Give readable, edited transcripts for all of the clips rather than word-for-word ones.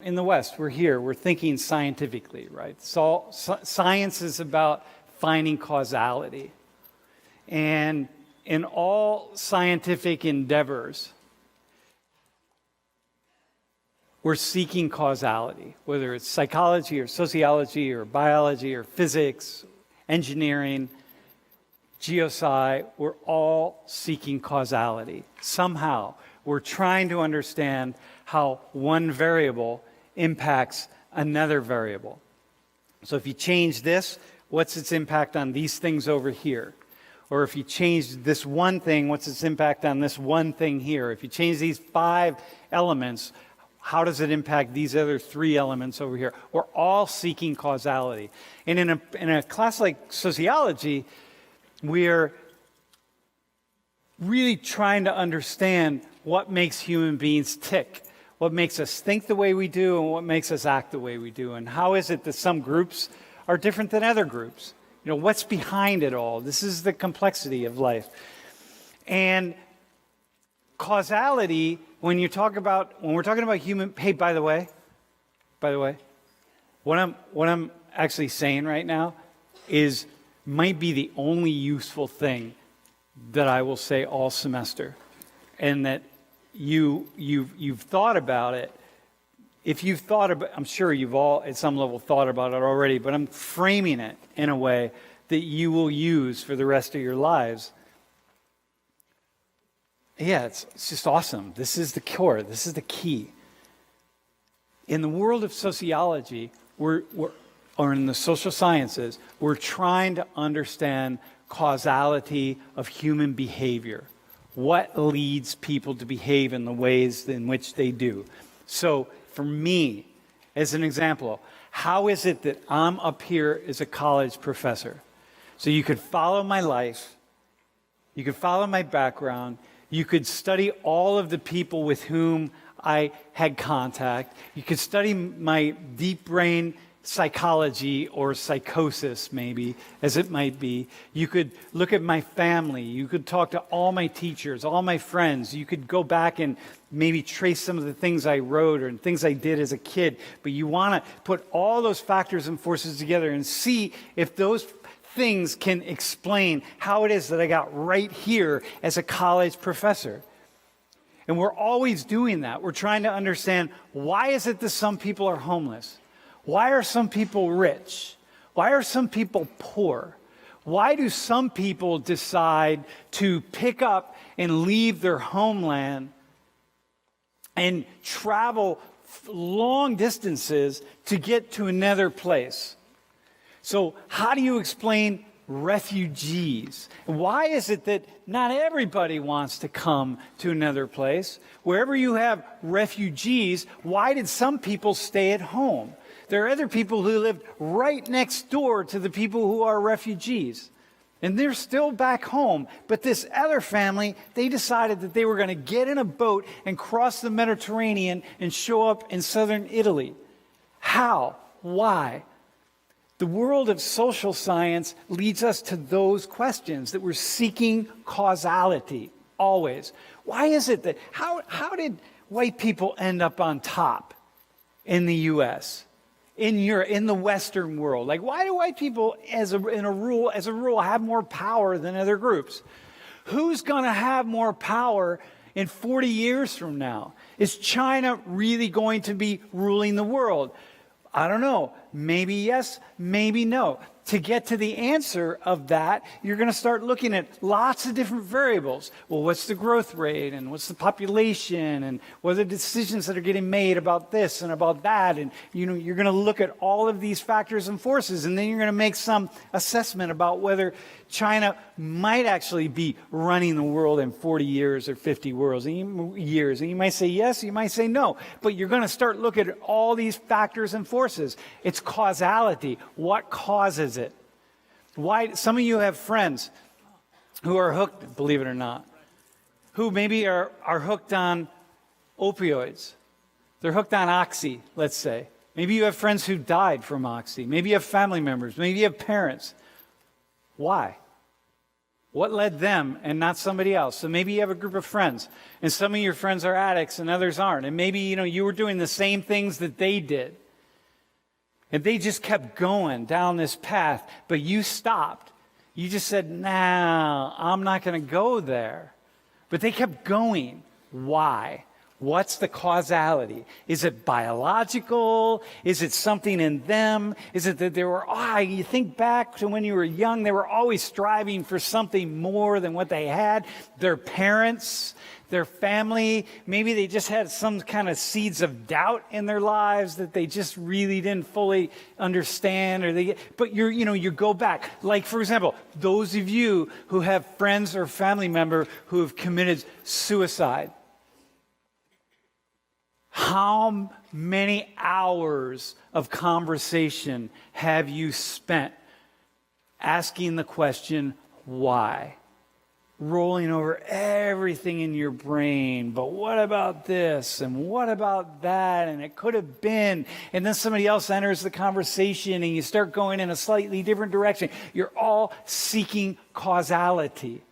In the West, we're here, we're thinking scientifically, right? So science is about finding causality. And in all scientific endeavors, we're seeking causality, whether it's psychology or sociology or biology or physics, engineering, geosci, we're all seeking causality. Somehow, we're trying to understand how one variable impacts another variable. So if you change this, what's its impact on these things over here? Or if you change this one thing, what's its impact on this one thing here? If you change these 5 elements, how does it impact these other 3 elements over here? We're all seeking causality. And in a class like sociology, we're really trying to understand what makes human beings tick, what makes us think the way we do, and what makes us act the way we do. And how is it that some groups are different than other groups? You know, what's behind it all? This is the complexity of life. And causality, when we're talking about human, hey, by the way, what I'm actually saying right now might be the only useful thing that I will say all semester, and that you've thought about it. If you've thought about, I'm sure you've all at some level thought about it already, but I'm framing it in a way that you will use for the rest of your lives. Yeah, it's just awesome. This is the core. This is the key. In the world of sociology, or in the social sciences, we're trying to understand causality of human behavior. What leads people to behave in the ways in which they do? So, for me, as an example, how is it that I'm up here as a college professor? So you could follow my life, you could follow my background, you could study all of the people with whom I had contact, you could study my deep brain psychology or psychosis, maybe, as it might be. You could look at my family. You could talk to all my teachers, all my friends. You could go back and maybe trace some of the things I wrote or things I did as a kid. But you want to put all those factors and forces together and see if those things can explain how it is that I got right here as a college professor. And we're always doing that. We're trying to understand, why is it that some people are homeless? Why are some people rich? Why are some people poor? Why do some people decide to pick up and leave their homeland and travel long distances to get to another place? So how do you explain refugees? Why is it that not everybody wants to come to another place? Wherever you have refugees, why did some people stay at home? There are other people who lived right next door to the people who are refugees. And they're still back home. But this other family, they decided that they were going to get in a boat and cross the Mediterranean and show up in southern Italy. How? Why? The world of social science leads us to those questions, that we're seeking causality, always. Why is it that, how did white people end up on top in the U.S., in Europe, in the Western world? Like, why do white people, as a rule, have more power than other groups? Who's going to have more power in 40 years from now? Is China really going to be ruling the world? I don't know. Maybe yes, maybe no. To get to the answer of that, you're going to start looking at lots of different variables. Well, what's the growth rate, and what's the population, and what are the decisions that are getting made about this and about that? And you're going to look at all of these factors and forces, and then you're going to make some assessment about whether China might actually be running the world in 40 years or 50 years. And you might say yes, you might say no. But you're going to start looking at all these factors and forces. It's causality. What causes it? Why? Some of you have friends who are hooked, believe it or not, who maybe are hooked on opioids. They're hooked on Oxy, let's say. Maybe you have friends who died from Oxy. Maybe you have family members. Maybe you have parents. Why? What led them and not somebody else? So maybe you have a group of friends, and some of your friends are addicts and others aren't. And maybe, you were doing the same things that they did. And they just kept going down this path, but you stopped. You just said, "No, I'm not going to go there." But they kept going. Why? What's the causality? Is it biological? Is it something in them? Is it that you think back to when you were young, they were always striving for something more than what they had. Their parents, their family, maybe they just had some kind of seeds of doubt in their lives that they just really didn't fully understand. But you go back. Like, for example, those of you who have friends or family member who have committed suicide. How many hours of conversation have you spent asking the question, why? Rolling over everything in your brain, but what about this and what about that, and it could have been, and then somebody else enters the conversation and you start going in a slightly different direction. You're all seeking causality.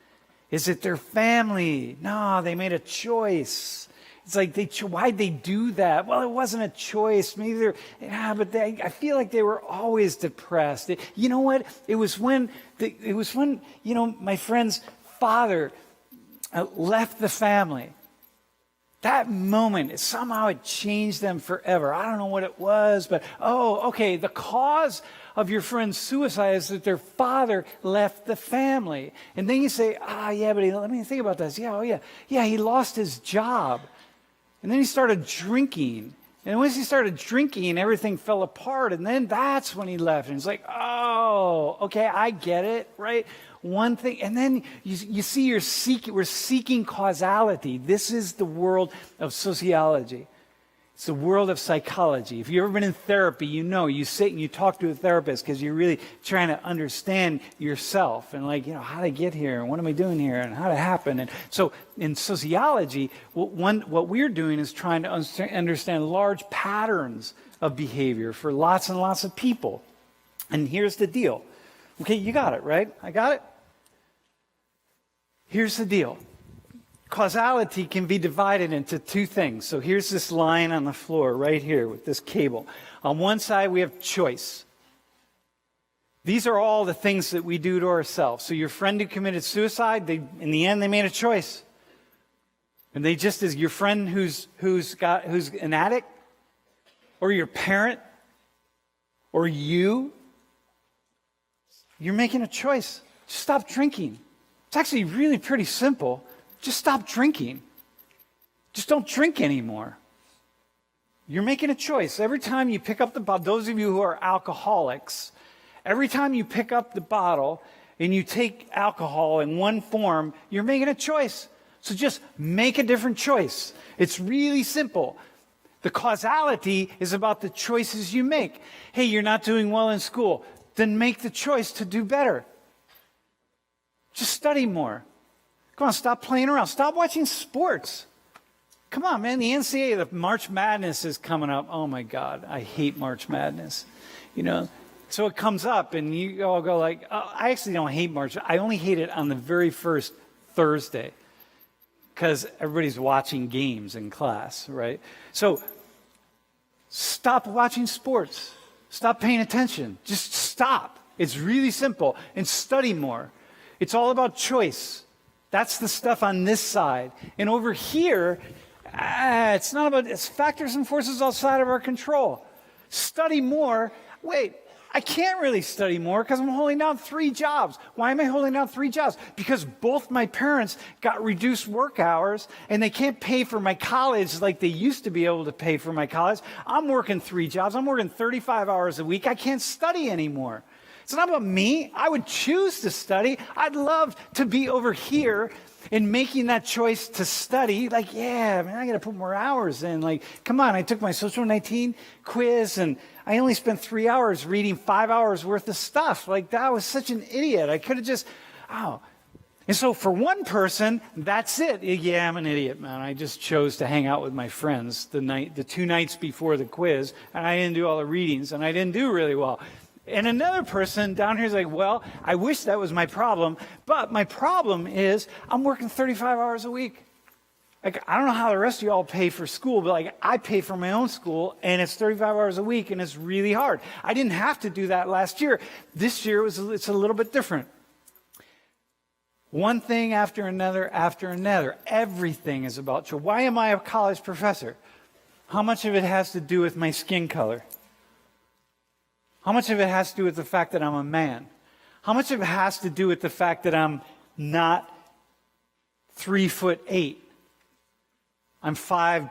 Is it their family? No, they made a choice. It's like, why'd they do that? Well, it wasn't a choice. Maybe I feel like they were always depressed. You know what? It was when my friend's father left the family. That moment, somehow it changed them forever. I don't know what it was, but, okay, the cause of your friend's suicide is that their father left the family. And then you say, yeah, but let me think about this. Yeah, he lost his job. And then he started drinking. And once he started drinking, everything fell apart. And then that's when he left. And it's like, okay, I get it, right? One thing. And then you see we're seeking causality. This is the world of sociology. It's the world of psychology. If you've ever been in therapy, you sit and you talk to a therapist because you're really trying to understand yourself and how to get here and what am I doing here and how to happen. And so in sociology, what we're doing is trying to understand large patterns of behavior for lots and lots of people. And here's the deal. Okay, you got it, right? I got it? Here's the deal. Causality can be divided into two things. So here's this line on the floor right here with this cable. On one side, we have choice. These are all the things that we do to ourselves. So your friend who committed suicide, in the end, they made a choice. And they just, as your friend who's an addict, or your parent, or you're making a choice. Just stop drinking. It's actually really pretty simple. Just stop drinking. Just don't drink anymore. You're making a choice. Every time you pick up the bottle, those of you who are alcoholics, every time you pick up the bottle and you take alcohol in one form, you're making a choice. So just make a different choice. It's really simple. The causality is about the choices you make. Hey, you're not doing well in school. Then make the choice to do better. Just study more. Come on, stop playing around. Stop watching sports. Come on, man. The NCAA, the March Madness is coming up. Oh, my God. I hate March Madness. So it comes up, and you all go like, I actually don't hate March. I only hate it on the very first Thursday because everybody's watching games in class, right? So stop watching sports. Stop paying attention. Just stop. It's really simple. And study more. It's all about choice. That's the stuff on this side. And over here, it's not about, it's factors and forces outside of our control. Study more. Wait, I can't really study more because I'm holding down 3 jobs. Why am I holding down 3 jobs? Because both my parents got reduced work hours and they can't pay for my college like they used to be able to pay for my college. I'm working 3 jobs. I'm working 35 hours a week. I can't study anymore. It's not about me. I would choose to study. I'd love to be over here and making that choice to study. Like, yeah, man, I got to put more hours in. Like, come on, I took my Social 19 quiz and I only spent 3 hours reading 5 hours worth of stuff. Like, that was such an idiot. I could have just, And so for one person, that's it. Yeah, I'm an idiot, man. I just chose to hang out with my friends the 2 nights before the quiz, and I didn't do all the readings, and I didn't do really well. And another person down here is like, well, I wish that was my problem, but my problem is I'm working 35 hours a week. Like, I don't know how the rest of y'all pay for school, but like I pay for my own school, and it's 35 hours a week, and it's really hard. I didn't have to do that last year. This year it's a little bit different. One thing after another after another. Everything is about choice. Why am I a college professor? How much of it has to do with my skin color? How much of it has to do with the fact that I'm a man? How much of it has to do with the fact that I'm not 3'8"? I'm 5'10"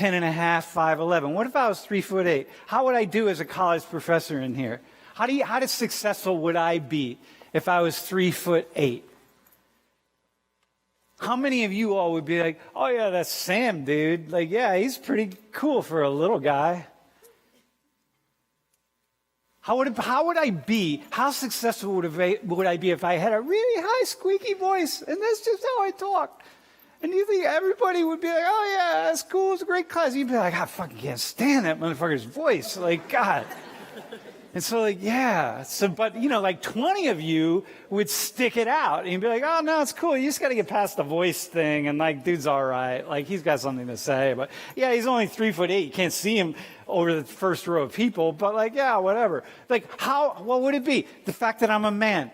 and a half, 5'11". What if I was 3'8"? How would I do as a college professor in here? How successful would I be if I was 3'8"? How many of you all would be like, oh yeah, that's Sam, dude. Like, yeah, he's pretty cool for a little guy. How would I be? How successful would I be if I had a really high, squeaky voice, and that's just how I talk? And you think everybody would be like, oh yeah, that's cool, it's a great class. You'd be like, I fucking can't stand that motherfucker's voice. Like, God. And so, like, yeah. So, but, like 20 of you would stick it out. And you'd be like, oh, no, it's cool. You just got to get past the voice thing. And, like, dude's all right. Like, he's got something to say. But, yeah, he's only 3'8". You can't see him over the first row of people. But, like, yeah, whatever. Like, what would it be? The fact that I'm a man.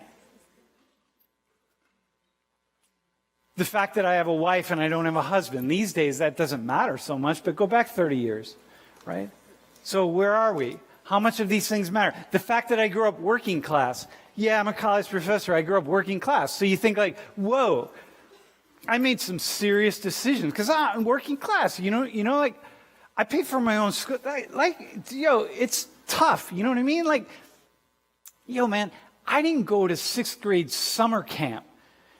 The fact that I have a wife and I don't have a husband. These days, that doesn't matter so much. But go back 30 years, right? So where are we? How much of these things matter? The fact that I grew up working class. Yeah, I'm a college professor. I grew up working class. So you think like, whoa, I made some serious decisions because I'm working class. Like I paid for my own school. It's tough. You know what I mean? Like, man, I didn't go to 6th grade summer camp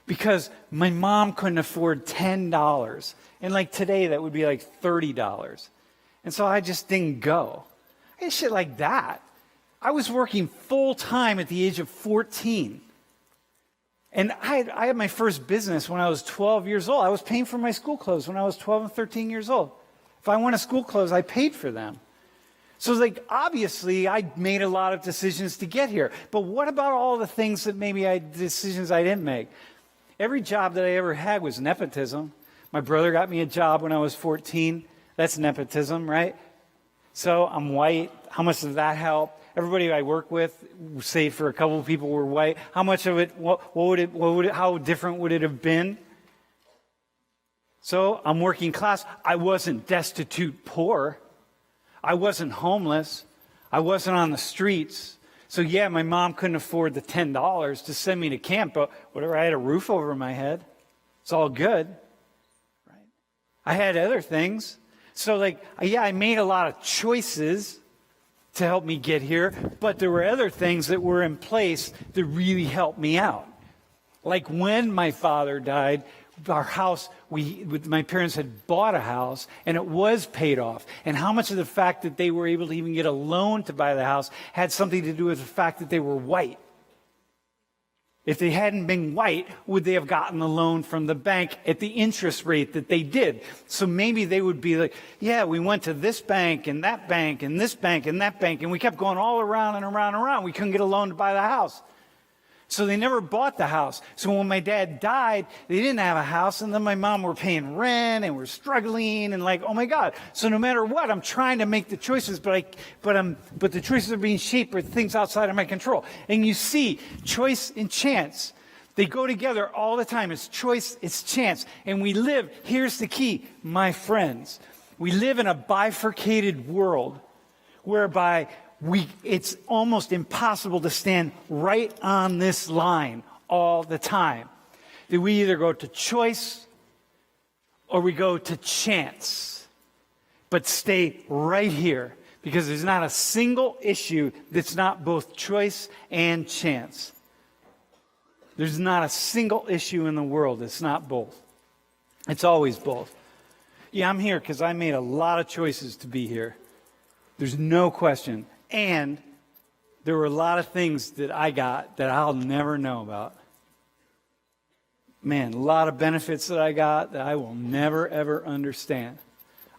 because my mom couldn't afford $10. And like today, that would be like $30. And so I just didn't go. And shit like that. I was working full time at the age of 14. And I had my first business when I was 12 years old. I was paying for my school clothes when I was 12 and 13 years old. If I wanted school clothes, I paid for them. So like, obviously, I made a lot of decisions to get here. But what about all the things that decisions I didn't make? Every job that I ever had was nepotism. My brother got me a job when I was 14. That's nepotism, right? So I'm white. How much does that help? Everybody I work with, say for a couple of people were white. How much of it, how different would it have been? So I'm working class. I wasn't destitute poor. I wasn't homeless. I wasn't on the streets. So yeah, my mom couldn't afford the $10 to send me to camp, but whatever, I had a roof over my head. It's all good. Right? I had other things. So I made a lot of choices to help me get here, but there were other things that were in place that really helped me out. Like when my father died, our house, my parents had bought a house and it was paid off. And how much of the fact that they were able to even get a loan to buy the house had something to do with the fact that they were white. If they hadn't been white, would they have gotten the loan from the bank at the interest rate that they did? So maybe they would be like, yeah, we went to this bank and that bank and this bank and that bank, and we kept going all around and around and around. We couldn't get a loan to buy the house. So they never bought the house. So when my dad died, they didn't have a house, and then my mom were paying rent and we're struggling and like, oh my God. So no matter what, I'm trying to make the choices, but the choices are being shaped by things outside of my control. And you see, choice and chance, they go together all the time. It's choice, it's chance. And we live, here's the key, my friends. We live in a bifurcated world whereby it's almost impossible to stand right on this line all the time. That we either go to choice or we go to chance. But stay right here, because there's not a single issue that's not both choice and chance. There's not a single issue in the world that's not both. It's always both. Yeah, I'm here because I made a lot of choices to be here. There's no question. And there were a lot of things that I got that I'll never know about. Man, a lot of benefits that I got that I will never, ever understand.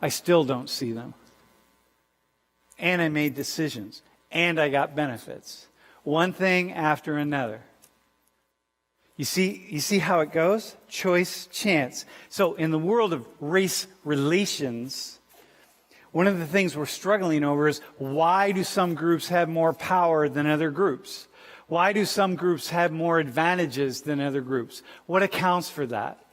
I still don't see them. And I made decisions. And I got benefits. one thing after another. You see how it goes? Choice, chance. So in the world of race relations, one of the things we're struggling over is, why do some groups have more power than other groups? Why do some groups have more advantages than other groups? What accounts for that?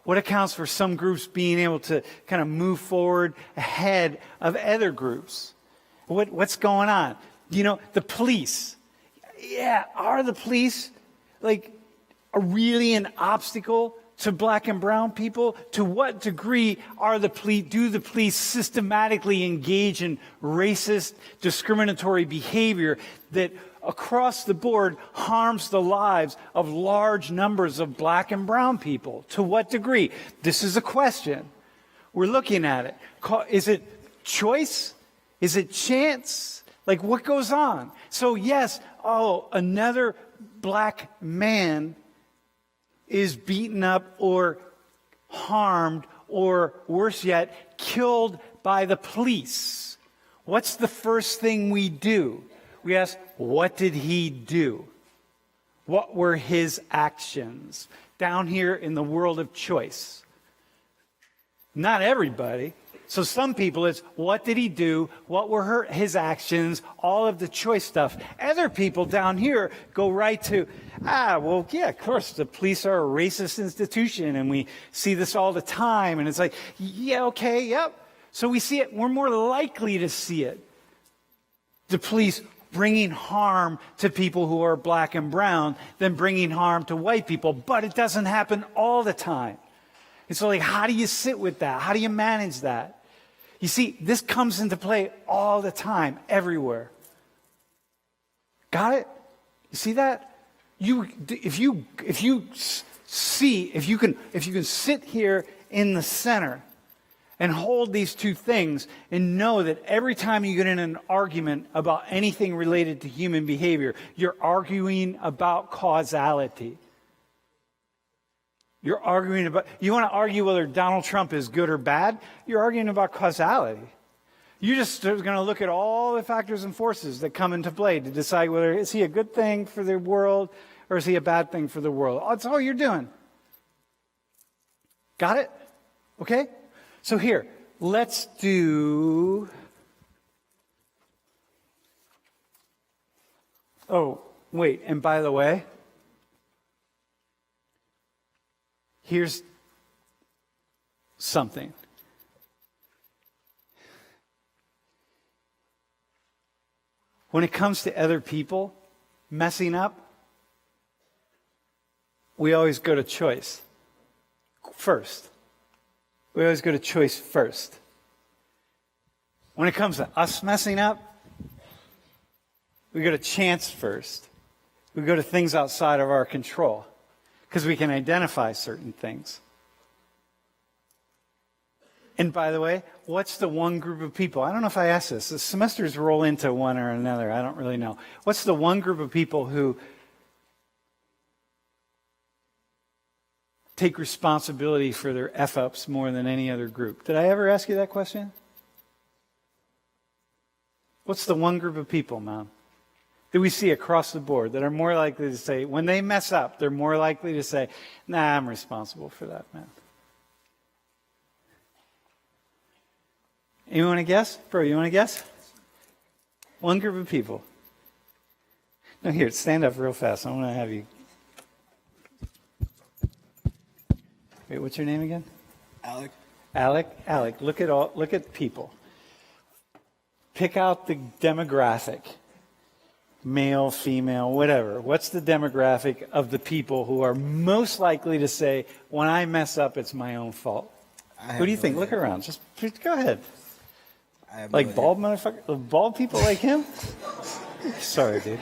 What accounts for some groups being able to kind of move forward ahead of other groups? What's going on? The police. Yeah, are the police really an obstacle to black and brown people? To what degree do the police systematically engage in racist, discriminatory behavior that across the board harms the lives of large numbers of black and brown people? To what degree? This is a question. We're looking at it. Is it choice? Is it chance? What goes on? So yes, another black man is beaten up or harmed, or worse yet, killed by the police. What's the first thing we do? We ask, what did he do? What were his actions? Down here in the world of choice. Not everybody. So some people, it's what did he do? What were his actions? All of the choice stuff. Other people down here go right to, of course, the police are a racist institution, and we see this all the time. And it's like, yeah, okay, yep. So we see it. We're more likely to see it. The police bringing harm to people who are black and brown than bringing harm to white people. But it doesn't happen all the time. And so, how do you sit with that? How do you manage that? You see, this comes into play all the time, everywhere. Got it? You see that? If you can sit here in the center and hold these two things and know that every time you get in an argument about anything related to human behavior, you're arguing about causality. You want to argue whether Donald Trump is good or bad? You're arguing about causality. You're just going to look at all the factors and forces that come into play to decide whether is he a good thing for the world or is he a bad thing for the world. That's all you're doing. Got it? Okay? So here, let's do... Oh, wait, and by the way, here's something. When it comes to other people messing up, we always go to choice first. We always go to choice first. When it comes to us messing up, we go to chance first. We go to things outside of our control, because we can identify certain things. And by the way, what's the one group of people? I don't know if I asked this. The semesters roll into one or another. I don't really know. What's the one group of people who take responsibility for their F-ups more than any other group? Did I ever ask you that question? What's the one group of people, Mom, that we see across the board that are more likely to say, when they mess up, they're more likely to say, nah, I'm responsible for that, man. You want to guess? Bro, you want to guess? One group of people. No, here, stand up real fast. I want to have you. Wait, what's your name again? Alec. Alec, look at people. Pick out the demographic. Male, female, whatever. What's the demographic of the people who are most likely to say, when I mess up, it's my own fault? Who do you think? Look around. Just go ahead. Like bald motherfucker? Bald people like him? Sorry, dude.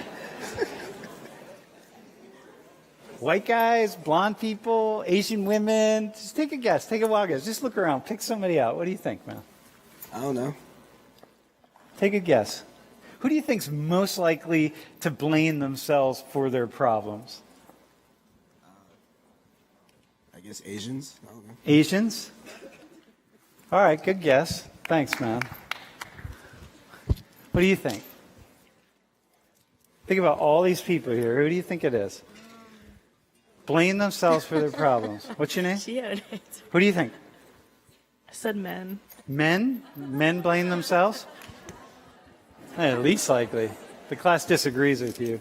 White guys, blonde people, Asian women. Just take a guess. Take a wild guess. Just look around. Pick somebody out. What do you think, man? I don't know. Take a guess. Who do you think's most likely to blame themselves for their problems? I guess Asians. I don't know. Asians? All right, good guess. Thanks, man. What do you think? Think about all these people here. Who do you think it is? Blame themselves for their problems. What's your name? She had it. Who do you think? I said men. Men? Men blame themselves? At least likely. The class disagrees with you.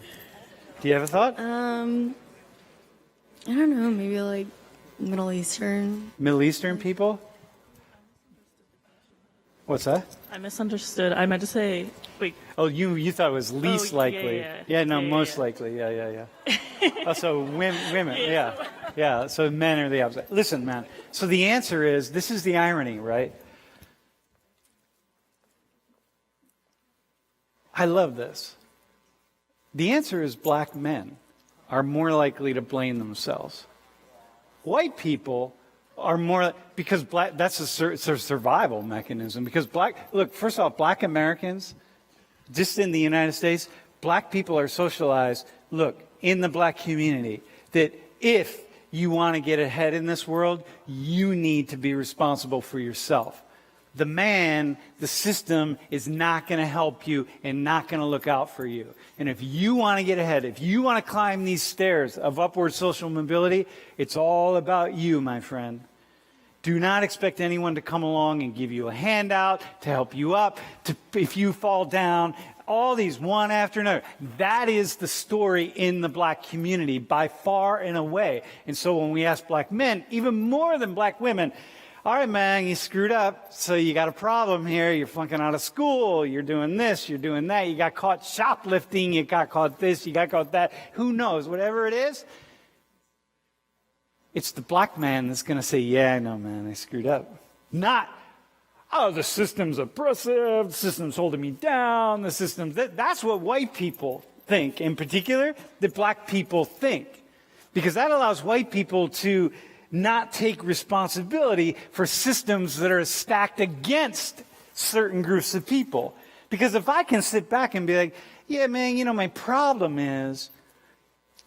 Do you have a thought? I don't know, maybe like Middle Eastern. Middle Eastern people? What's that? I misunderstood. I meant to say, wait, Oh, you thought it was least yeah, likely. yeah. No, Yeah, most yeah. likely. Yeah. Also, women. Yeah. So men are the opposite. Listen, man. So the answer is, this is the irony, right? I love this. The answer is black men are more likely to blame themselves. White people are more, because black, that's it's a survival mechanism. Because look, first off, black Americans, just in the United States, black people are socialized, look, in the black community, that if you want to get ahead in this world, you need to be responsible for yourself. The man, the system, is not going to help you and not going to look out for you. And if you want to get ahead, if you want to climb these stairs of upward social mobility, it's all about you, my friend. Do not expect anyone to come along and give you a handout, to help you up, if you fall down, all these one after another. That is the story in the black community by far and away. And so when we ask black men, even more than black women, all right, man, you screwed up, so you got a problem here. You're flunking out of school. You're doing this. You're doing that. You got caught shoplifting. You got caught this. You got caught that. Who knows? Whatever it is, it's the black man that's going to say, yeah, I know, man, I screwed up. Not, oh, the system's oppressive. The system's holding me down. The system's... That's what white people think. In particular, that black people think. Because that allows white people to not take responsibility for systems that are stacked against certain groups of people. Because if I can sit back and be like, yeah, man, my problem is,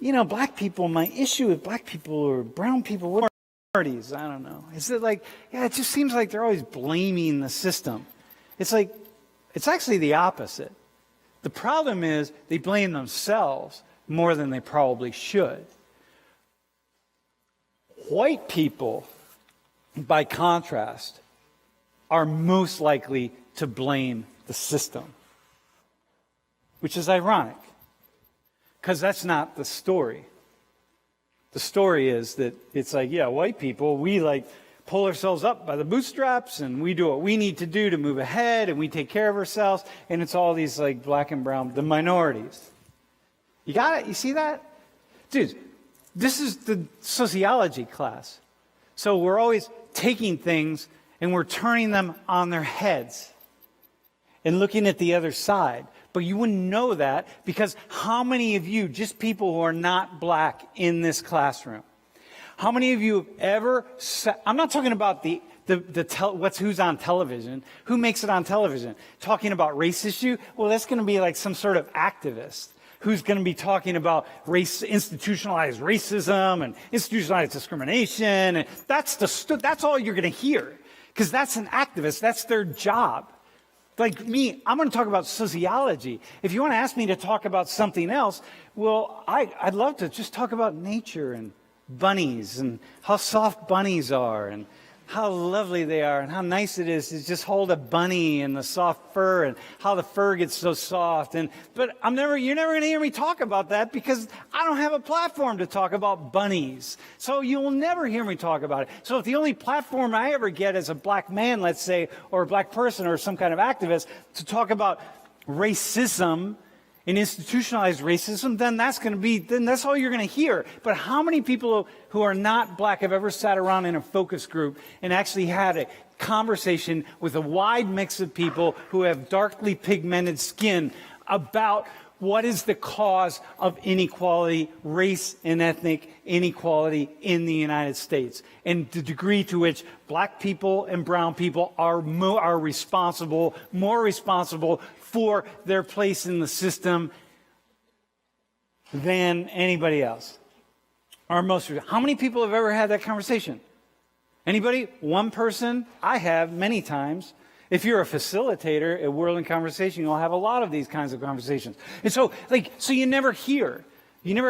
black people, my issue with black people or brown people, what minorities, I don't know. Is it like, it just seems like they're always blaming the system. It's like, it's actually the opposite. The problem is they blame themselves more than they probably should. White people, by contrast, are most likely to blame the system, which is ironic, because that's not the story. The story is that it's like, yeah, white people, we pull ourselves up by the bootstraps, and we do what we need to do to move ahead, and we take care of ourselves, and it's all these black and brown, the minorities. You got it? You see that? Dude, this is the sociology class. So we're always taking things and we're turning them on their heads and looking at the other side. But you wouldn't know that because how many of you, just people who are not black in this classroom, how many of you have ever I'm not talking about who's on television, who makes it on television, talking about race issue. Well, that's going to be like some sort of activist who's going to be talking about institutionalized racism and institutionalized discrimination. And that's all you're going to hear, because that's an activist. That's their job. Like me, I'm going to talk about sociology. If you want to ask me to talk about something else, well, I'd love to just talk about nature and bunnies and how soft bunnies are and how lovely they are and how nice it is to just hold a bunny and the soft fur and how the fur gets so soft. But you're never going to hear me talk about that because I don't have a platform to talk about bunnies. So you'll never hear me talk about it. So if the only platform I ever get as a black man, let's say, or a black person or some kind of activist to talk about racism and institutionalized racism, then that's all you're going to hear. But how many people who are not black have ever sat around in a focus group and actually had a conversation with a wide mix of people who have darkly pigmented skin about what is the cause of inequality, race and ethnic inequality in the United States, and the degree to which black people and brown people are more responsible for their place in the system than anybody else. How many people have ever had that conversation? Anybody? One person? I have many times. If you're a facilitator at World in Conversation, you'll have a lot of these kinds of conversations. And so you never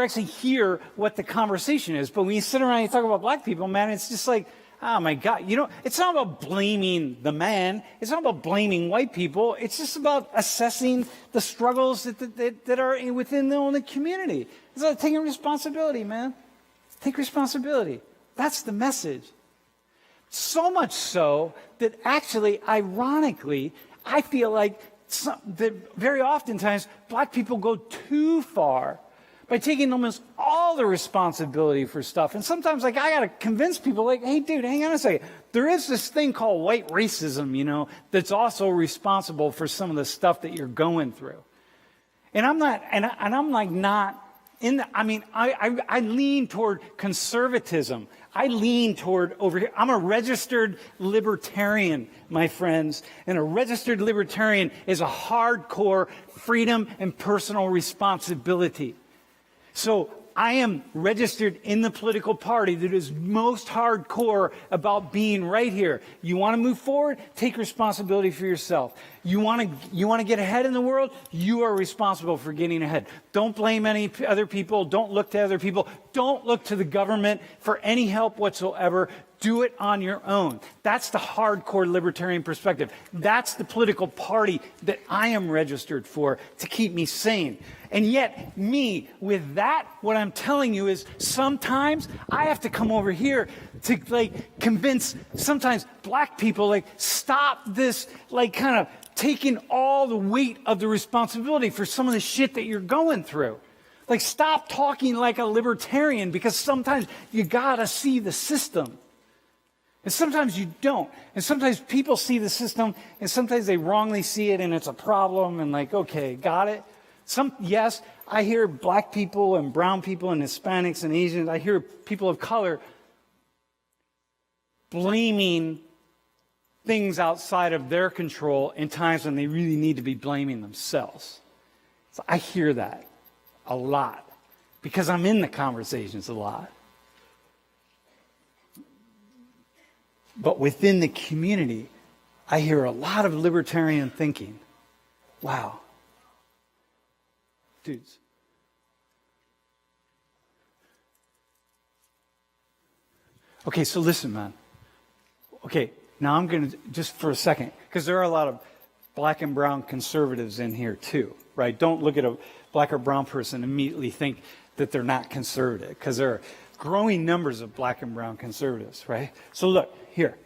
actually hear what the conversation is. But when you sit around and you talk about black people, man, it's just like, oh my God, it's not about blaming the man. It's not about blaming white people. It's just about assessing the struggles that are within the community. It's about taking responsibility, man. Take responsibility. That's the message. So much so that actually, ironically, I feel like that very oftentimes black people go too far by taking almost all the responsibility for stuff. And sometimes, I got to convince people, hey, dude, hang on a second. There is this thing called white racism, that's also responsible for some of the stuff that you're going through. And I'm not, I lean toward conservatism. I lean toward over here. I'm a registered libertarian, my friends. And a registered libertarian is a hardcore freedom and personal responsibility. So I am registered in the political party that is most hardcore about being right here. You want to move forward? Take responsibility for yourself. You want to get ahead in the world? You are responsible for getting ahead. Don't blame any other people. Don't look to other people. Don't look to the government for any help whatsoever. Do it on your own. That's the hardcore libertarian perspective. That's the political party that I am registered for to keep me sane. And yet, with that, what I'm telling you is sometimes I have to come over here to convince sometimes black people, stop this, kind of taking all the weight of the responsibility for some of the shit that you're going through. Stop talking like a libertarian, because sometimes you gotta see the system. And sometimes you don't. And sometimes people see the system, and sometimes they wrongly see it, and it's a problem, and okay, got it. Yes, I hear black people and brown people and Hispanics and Asians, I hear people of color blaming things outside of their control in times when they really need to be blaming themselves. So I hear that a lot because I'm in the conversations a lot. But within the community, I hear a lot of libertarian thinking. Wow. Dudes. Okay, so listen, man. Okay, now I'm going to, just for a second, because there are a lot of black and brown conservatives in here too, right? Don't look at a black or brown person and immediately think that they're not conservative, because there are growing numbers of black and brown conservatives, right? So look, here.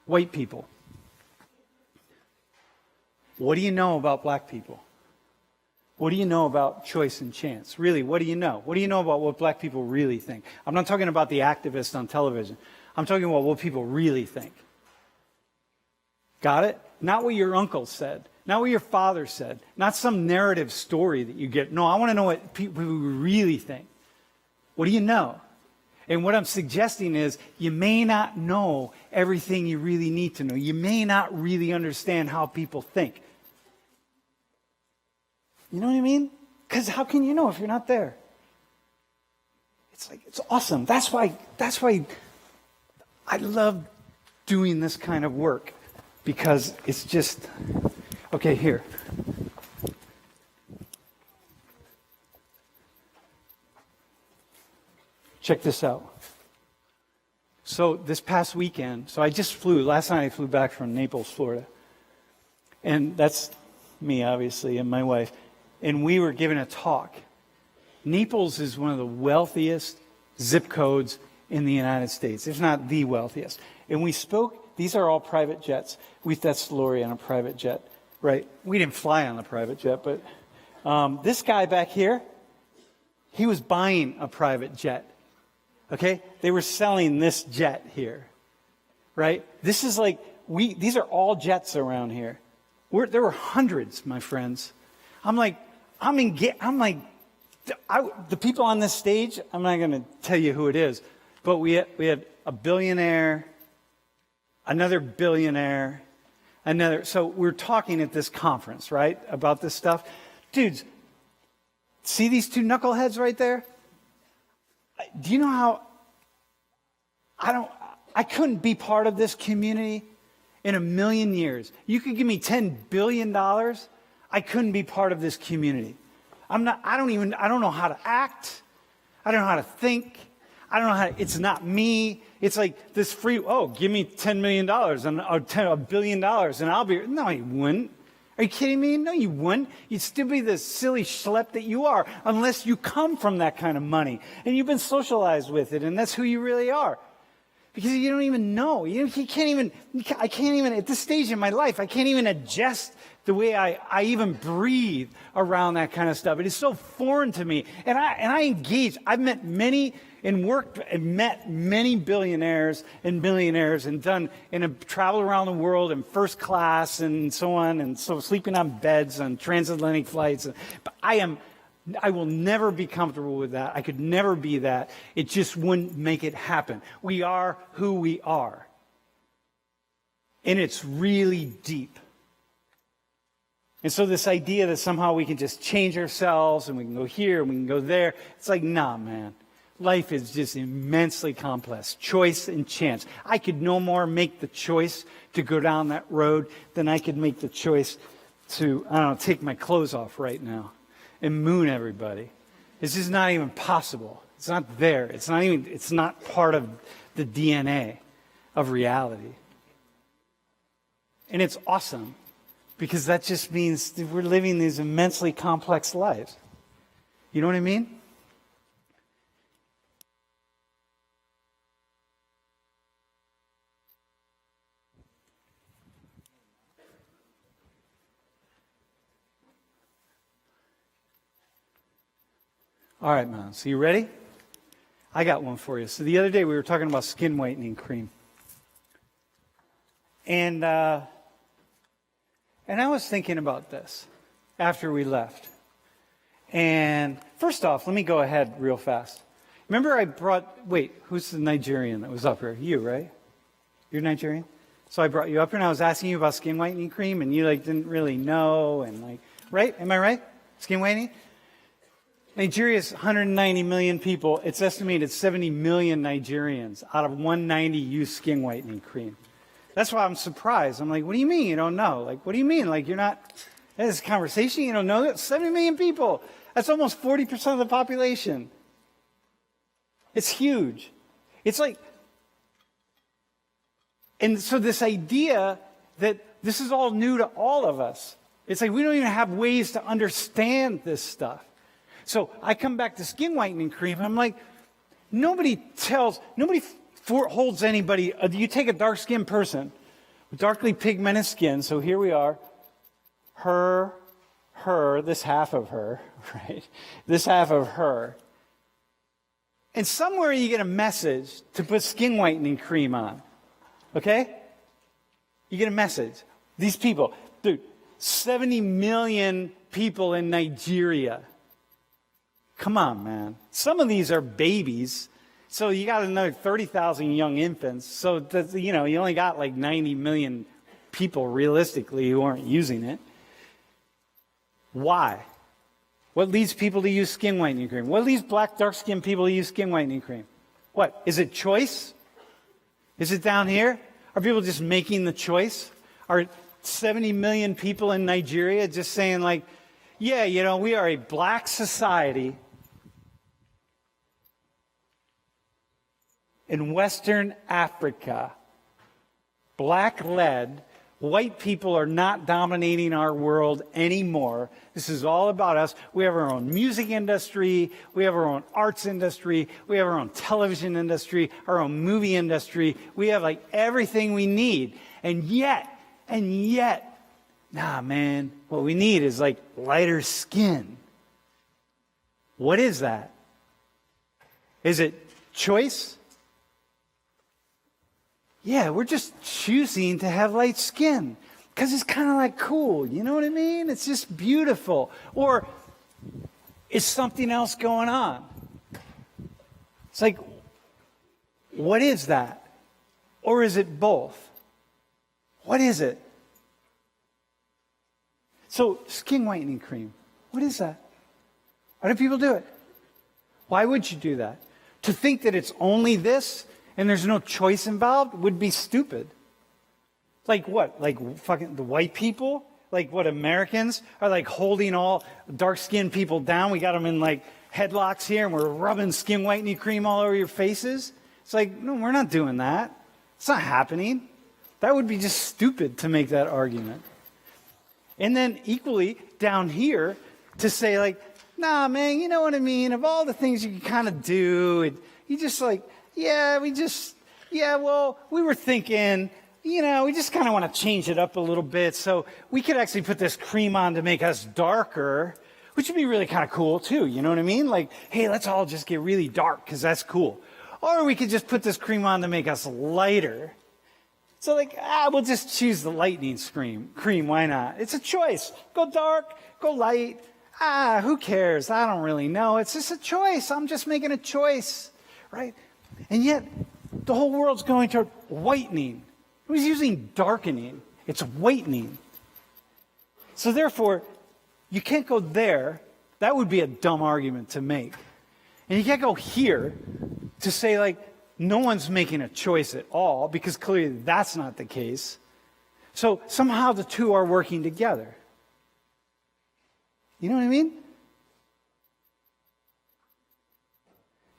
White people. What do you know about black people? What do you know about choice and chance? Really, what do you know? What do you know about what black people really think? I'm not talking about the activists on television. I'm talking about what people really think. Got it? Not what your uncle said. Not what your father said. Not some narrative story that you get. No, I want to know what people really think. What do you know? And what I'm suggesting is you may not know everything you really need to know. You may not really understand how people think. You know what I mean? Because how can you know if you're not there? It's awesome. That's why I love doing this kind of work, because it's just, okay, here. Check this out. So this past weekend, last night I flew back from Naples, Florida. And that's me, obviously, and my wife. And we were giving a talk. Naples is one of the wealthiest zip codes in the United States, if not the wealthiest. And we spoke, these are all private jets. We fetched Lori on a private jet, right? We didn't fly on the private jet, but this guy back here, he was buying a private jet. Okay? They were selling this jet here, right? This is these are all jets around here. There were hundreds, my friends. The people on this stage, I'm not going to tell you who it is, but we had a billionaire, another billionaire, so we're talking at this conference, right, about this stuff. Dudes, see these two knuckleheads right there? Do you know how I couldn't be part of this community in a million years, you could give me $10 billion, I couldn't be part of this community. I don't know how to act. I don't know how to think. I don't know how to, it's not me. It's like this free, give me $10 million or $1 billion and I'll be, no, you wouldn't. Are you kidding me? No, you wouldn't. You'd still be the silly schlep that you are unless you come from that kind of money and you've been socialized with it and that's who you really are. Because you don't even know. I can't even, at this stage in my life, I can't even adjust the way I even breathe around that kind of stuff. It is so foreign to me. And I engage. I've met many and worked and met many billionaires and millionaires and traveled around the world in first class and so on. And so sleeping on beds on transatlantic flights. But I will never be comfortable with that. I could never be that. It just wouldn't make it happen. We are who we are. And it's really deep. And so this idea that somehow we can just change ourselves and we can go here and we can go there, it's like, nah, man. Life is just immensely complex. Choice and chance. I could no more make the choice to go down that road than I could make the choice to, take my clothes off right now and moon everybody. It's just not even possible. It's not there. It's not part of the DNA of reality. And it's awesome because that just means that we're living these immensely complex lives. You know what I mean? All right, man. So you ready? I got one for you. So the other day we were talking about skin whitening cream. And I was thinking about this after we left. And first off, let me go ahead real fast. Remember who's the Nigerian that was up here? You, right? You're Nigerian? So I brought you up here and I was asking you about skin whitening cream and you didn't really know and right? Am I right? Skin whitening? Nigeria's 190 million people. It's estimated 70 million Nigerians out of 190 use skin whitening cream. That's why I'm surprised. I'm like, what do you mean you don't know? What do you mean? You're not, this conversation, you don't know that? 70 million people. That's almost 40% of the population. It's huge. And so this idea that this is all new to all of us. It's we don't even have ways to understand this stuff. So I come back to skin whitening cream, and I'm like, nobody holds anybody. You take a dark-skinned person with darkly pigmented skin, so here we are, her, this half of her, right? This half of her. And somewhere you get a message to put skin whitening cream on, okay? You get a message. These people, dude, 70 million people in Nigeria. Come on, man. Some of these are babies. So you got another 30,000 young infants. So, that, you only got 90 million people realistically who aren't using it. Why? What leads people to use skin whitening cream? What leads black, dark-skinned people to use skin whitening cream? What? Is it choice? Is it down here? Are people just making the choice? Are 70 million people in Nigeria just saying yeah, we are a black society in Western Africa, black-led, white people are not dominating our world anymore. This is all about us. We have our own music industry. We have our own arts industry. We have our own television industry, our own movie industry. We have everything we need. And yet, nah, man, what we need is lighter skin. What is that? Is it choice? Yeah, we're just choosing to have light skin because it's kind of cool. You know what I mean? It's just beautiful. Or is something else going on? It's what is that? Or is it both? What is it? So, skin whitening cream, what is that? Why do people do it? Why would you do that? To think that it's only this and there's no choice involved would be stupid. Like what? Like fucking the white people? Like what, Americans are like holding all dark-skinned people down? We got them in like headlocks here and we're rubbing skin whitening cream all over your faces? It's like, no, we're not doing that. It's not happening. That would be just stupid to make that argument. And then equally down here to say like, nah, man, you know what I mean? Of all the things you can kind of do, you just like, well, we were thinking, we just kind of want to change it up a little bit. So we could actually put this cream on to make us darker, which would be really kind of cool too. You know what I mean? Like, hey, let's all just get really dark because that's cool. Or we could just put this cream on to make us lighter. So like, we'll just choose the lightning cream. Why not? It's a choice. Go dark, go light. Who cares? I don't really know. It's just a choice. I'm just making a choice, right? And yet, the whole world's going to whitening. Who's using darkening? It's whitening. So therefore, you can't go there. That would be a dumb argument to make. And you can't go here to say, like, no one's making a choice at all, because clearly that's not the case. So somehow the two are working together. You know what I mean?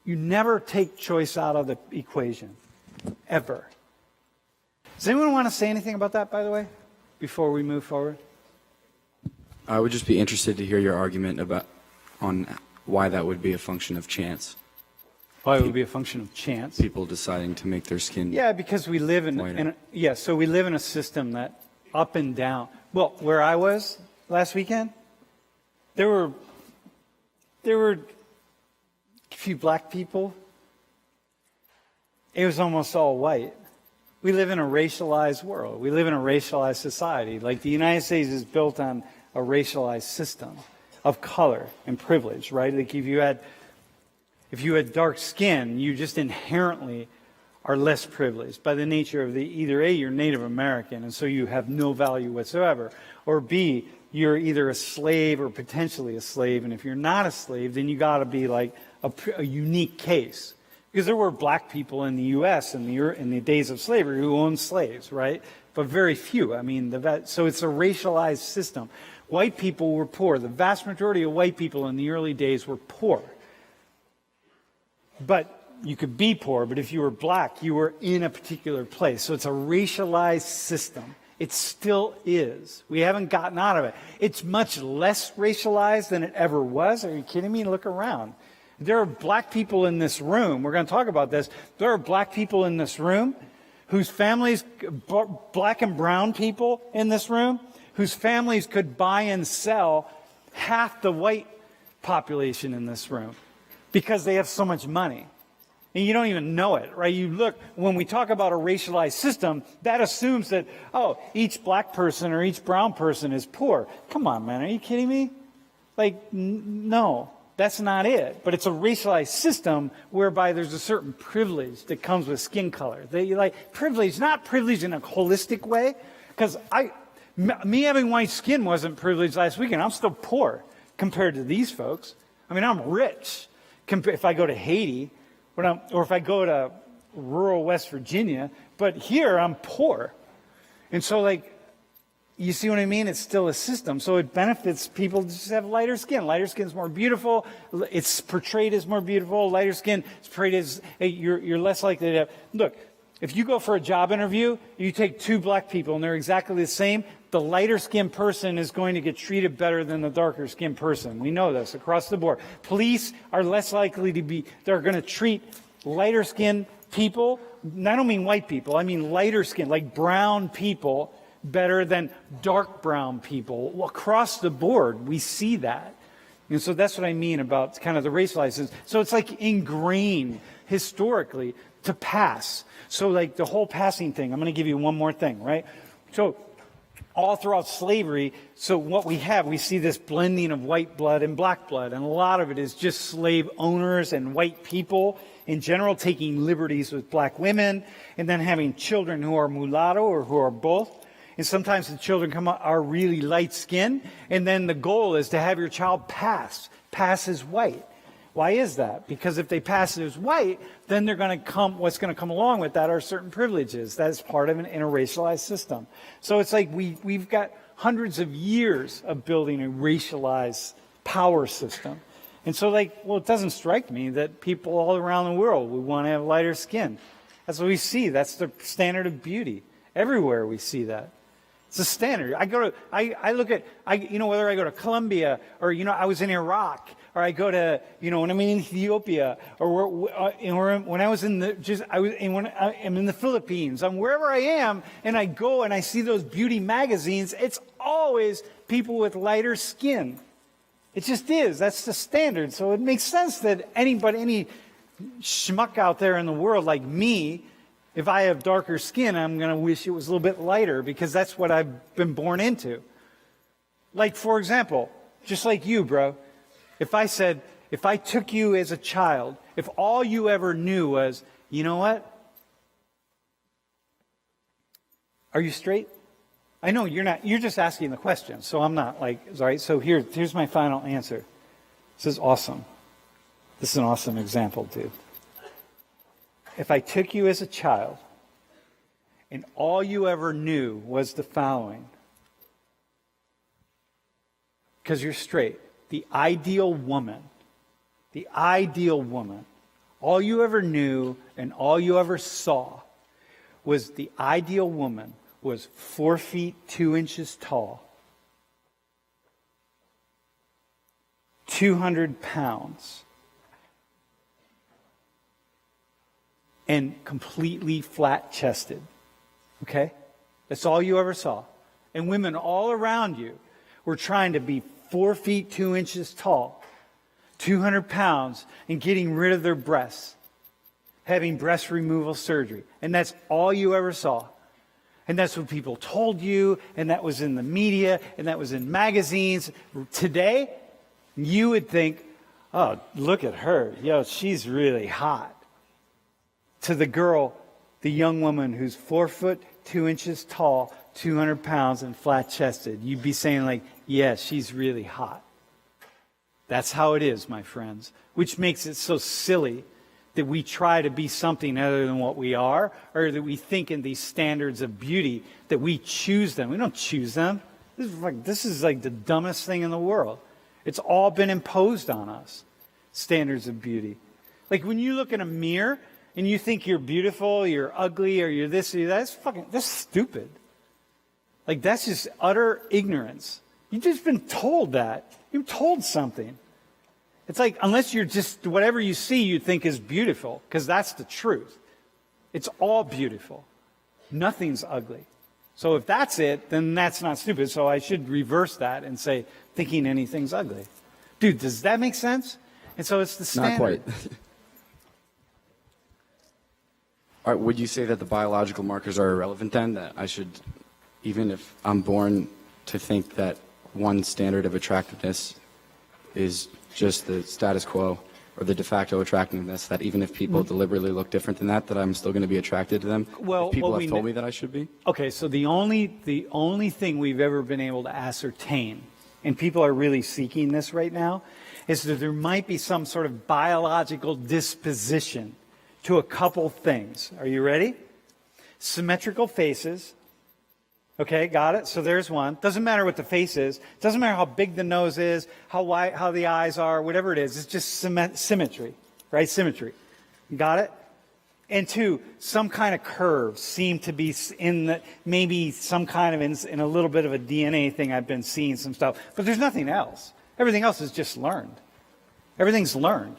You never take choice out of the equation, ever. Does anyone want to say anything about that, by the way, before we move forward? I would just be interested to hear your argument on why that would be a function of chance. Why it would be a function of chance? People deciding to make their skin. Yeah, because we live so we live in a system that up and down. Well, where I was last weekend, there were a few black people. It was almost all white. We live in a racialized world. We live in a racialized society. Like the United States is built on a racialized system of color and privilege, right? Like if you had dark skin, you just inherently are less privileged by the nature of either A, you're Native American, and so you have no value whatsoever, or B, you're either a slave or potentially a slave, and if you're not a slave, then you got to be like a unique case. Because there were black people in the U.S. in the days of slavery who owned slaves, right? But very few. I mean, so it's a racialized system. White people were poor. The vast majority of white people in the early days were poor. But you could be poor, but if you were black, you were in a particular place. So it's a racialized system. It still is. We haven't gotten out of it. It's much less racialized than it ever was. Are you kidding me? Look around. There are black people in this room. We're going to talk about this. There are black people in this room whose families, black and brown people in this room, whose families could buy and sell half the white population in this room because they have so much money. And you don't even know it, right? You look, when we talk about a racialized system, that assumes that, each black person or each brown person is poor. Come on, man, are you kidding me? Like, no, that's not it. But it's a racialized system whereby there's a certain privilege that comes with skin color. Privilege, not privilege in a holistic way, because me having white skin wasn't privileged last weekend. I'm still poor compared to these folks. I mean, I'm rich if I go to Haiti or if I go to rural West Virginia, but here I'm poor. And so, you see what I mean? It's still a system. So it benefits people to just have lighter skin. Lighter skin is more beautiful. It's portrayed as more beautiful. Lighter skin is portrayed as, you're less likely to have. Look, if you go for a job interview, you take two black people and they're exactly the same, the lighter skinned person is going to get treated better than the darker skinned person. We know this across the board. Police are less likely they're going to treat lighter skinned people, and I don't mean white people, I mean lighter skin, like brown people, better than dark brown people. Across the board, we see that. And so that's what I mean about kind of the racialized. So it's like ingrained historically to pass. So the whole passing thing, I'm going to give you one more thing, right? So all throughout slavery, so what we see this blending of white blood and black blood, and a lot of it is just slave owners and white people in general taking liberties with black women, and then having children who are mulatto or who are both. And sometimes the children are really light skinned, and then the goal is to have your child pass as white. Why is that? Because if they pass it as white, then what's going to come along with that are certain privileges. That is part of an interracialized system. So it's like we've got hundreds of years of building a racialized power system. And so it doesn't strike me that people all around the world would want to have lighter skin. That's what we see. That's the standard of beauty. Everywhere we see that. It's a standard. Whether I go to Colombia or, I was in Iraq, or I go to, when I'm in Ethiopia, or when I was I'm in the Philippines, I'm wherever I am, and I go and I see those beauty magazines, it's always people with lighter skin. It just is. That's the standard. So it makes sense that any schmuck out there in the world like me, if I have darker skin, I'm going to wish it was a little bit lighter because that's what I've been born into. Like, for example, just like you, bro. If I took you as a child, if all you ever knew was, you know what? Are you straight? I know you're not. You're just asking the question, so I'm not sorry. So here's my final answer. This is awesome. This is an awesome example, dude. If I took you as a child and all you ever knew was the following, because you're straight, the ideal woman, all you ever knew and all you ever saw was the ideal woman was 4 feet 2 inches tall, 200 pounds, and completely flat-chested. Okay? That's all you ever saw. And women all around you were trying to be 4 feet 2 inches tall, 200 pounds, and getting rid of their breasts, having breast removal surgery. And that's all you ever saw. And that's what people told you, and that was in the media, and that was in magazines. Today, you would think, oh, look at her. Yo, she's really hot. To the girl, the young woman who's 4 foot 2 inches tall, 200 pounds, and flat-chested, you'd be saying yeah, she's really hot. That's how it is, my friends, which makes it so silly that we try to be something other than what we are, or that we think in these standards of beauty that we choose them. We don't choose them. This is like the dumbest thing in the world. It's all been imposed on us, standards of beauty. Like when you look in a mirror and you think you're beautiful, you're ugly, or you're this, or you're that, that's stupid. That's just utter ignorance. You've just been told that. You're told something. It's unless you're just, whatever you see you think is beautiful, because that's the truth. It's all beautiful. Nothing's ugly. So if that's it, then that's not stupid. So I should reverse that and say, thinking anything's ugly. Dude, does that make sense? And so it's the standard. Not quite. All right, would you say that the biological markers are irrelevant then? That I should, even if I'm born to think that one standard of attractiveness is just the status quo or the de facto attractiveness, that even if people deliberately look different than that I'm still going to be attracted to them? Well, if people have told me that I should be? Okay, so the only thing we've ever been able to ascertain, and people are really seeking this right now, is that there might be some sort of biological disposition to a couple things. Are you ready? Symmetrical faces. Okay, got it? So there's one. Doesn't matter what the face is. Doesn't matter how big the nose is, how wide, how the eyes are, whatever it is. It's just symmetry, right? Symmetry. Got it? And two, some kind of curves seem to be maybe some kind of in a little bit of a DNA thing. I've been seeing some stuff. But there's nothing else. Everything else is just learned. Everything's learned.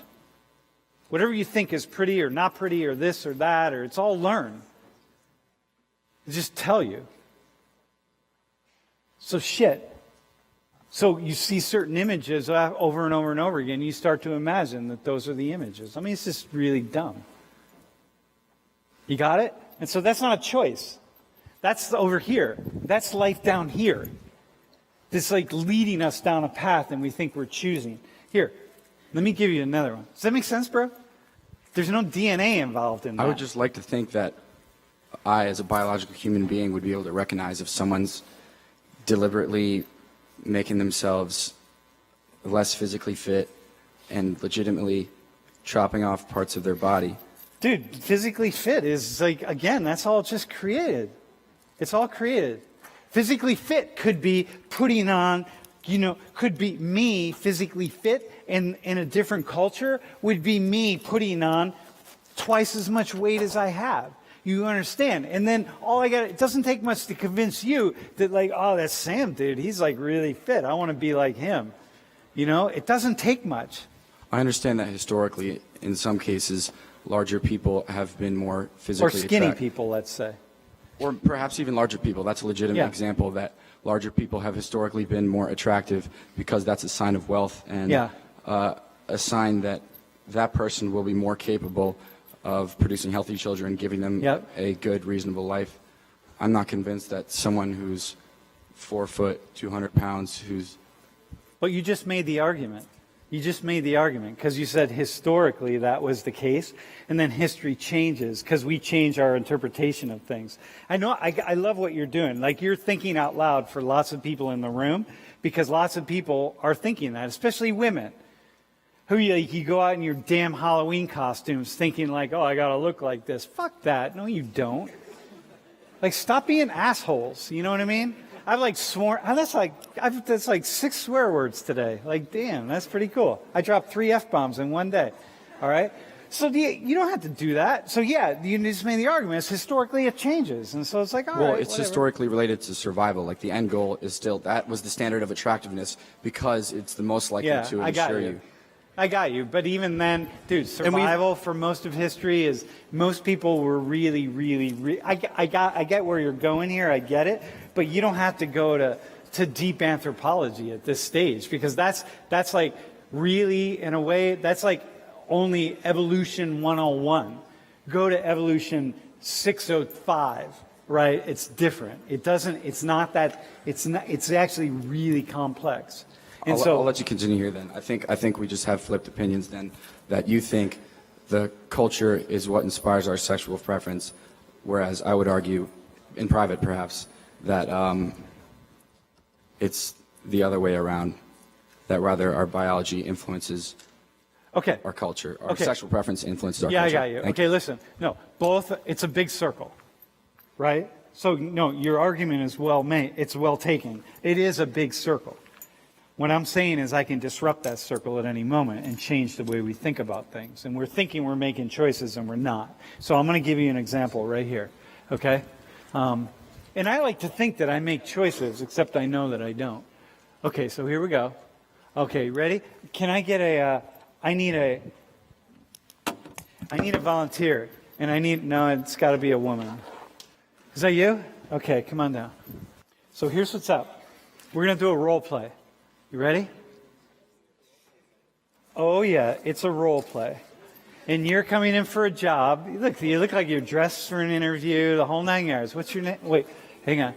Whatever you think is pretty or not pretty or this or that, or it's all learned. They just tell you. So So you see certain images over and over and over again, you start to imagine that those are the images. I mean, it's just really dumb. You got it? And so that's not a choice. That's over here. That's life down here. It's leading us down a path and we think we're choosing. Here, let me give you another one. Does that make sense, bro? There's no DNA involved in that. I would just like to think that I, as a biological human being, would be able to recognize if someone's deliberately making themselves less physically fit and legitimately chopping off parts of their body. Dude, physically fit is like, again, that's all just created. It's all created. Physically fit could be putting on, could be me physically fit in a different culture, would be me putting on twice as much weight as I have. You understand? And then it doesn't take much to convince you that like, oh, that's Sam, dude. He's like really fit. I want to be like him. It doesn't take much. I understand that historically, in some cases, larger people have been more physically Or skinny attract- people, let's say. Or perhaps even larger people. That's a legitimate Yeah. example that larger people have historically been more attractive because that's a sign of wealth and Yeah. a sign that that person will be more capable of producing healthy children, giving them Yep. a good, reasonable life. I'm not convinced that someone who's 4 foot, 200 pounds, who's But you just made the argument. You just made the argument because you said historically that was the case, and then history changes because we change our interpretation of things. I love what you're doing. Like you're thinking out loud for lots of people in the room because lots of people are thinking that, especially women. Who you go out in your damn Halloween costumes thinking like, oh, I got to look like this. Fuck that. No, you don't. Like, stop being assholes. You know what I mean? I've like sworn. That's like 6 swear words today. Like, damn, that's pretty cool. I dropped 3 F-bombs in one day. All right? So you don't have to do that. So yeah, you just made the argument. It's historically it changes. And so it's like, all right, well, it's whatever. historically related to survival. Like the end goal is still, that was the standard of attractiveness because it's the most likely Yeah, to I got ensure you. you. I got you. But even then, dude, survival for most of history is most people were really. I get where you're going here. I get it. But you don't have to go to deep anthropology at this stage because that's like really, in a way, that's like only evolution 101. Go to evolution 605, right? It's different. It's actually really complex. And I'll let you continue here then. I think we just have flipped opinions then, that you think the culture is what inspires our sexual preference, whereas I would argue, in private perhaps, that it's the other way around, that rather our biology influences okay. our culture, our Okay. sexual preference influences our Yeah, culture. I got you. Thank Okay, listen. No, both, it's a big circle, right? So, no, your argument is well made. It's well taken. It is a big circle. What I'm saying is I can disrupt that circle at any moment and change the way we think about things. And we're thinking we're making choices and we're not. So I'm going to give you an example right here, okay? And I like to think that I make choices, except I know that I don't. Okay, so here we go. Okay, ready? Can I get I need a volunteer. And no, it's got to be a woman. Is that you? Okay, come on down. So here's what's up. We're going to do a role play. You ready? Oh, yeah, it's a role play. And you're coming in for a job. You look like you're dressed for an interview, the whole 9 yards. What's your name? Wait, hang on.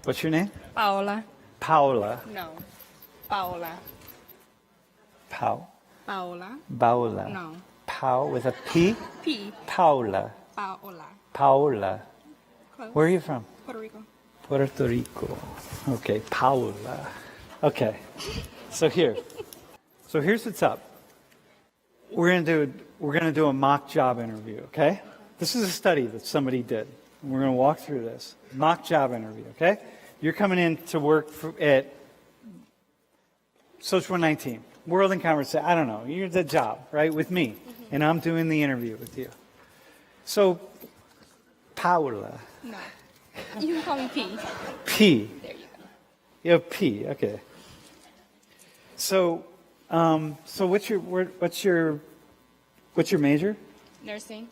What's your name? Paola. Paola. No. Paola. Paola. Paola. No. Pau with a P? P. Paola. Paola. Paola. Close. Where are you from? Puerto Rico. Puerto Rico. Okay, Paola. Okay, so here's what's up. We're gonna do a mock job interview. Okay, this is a study that somebody did. We're gonna walk through this mock job interview. Okay, you're coming in to work at Social 19, World and Conversation. I don't know. You're the job, right, with me, and I'm doing the interview with you. So, Paola. No. You can call me P. P. There you go. You have P. Okay. So, what's your major? Nursing.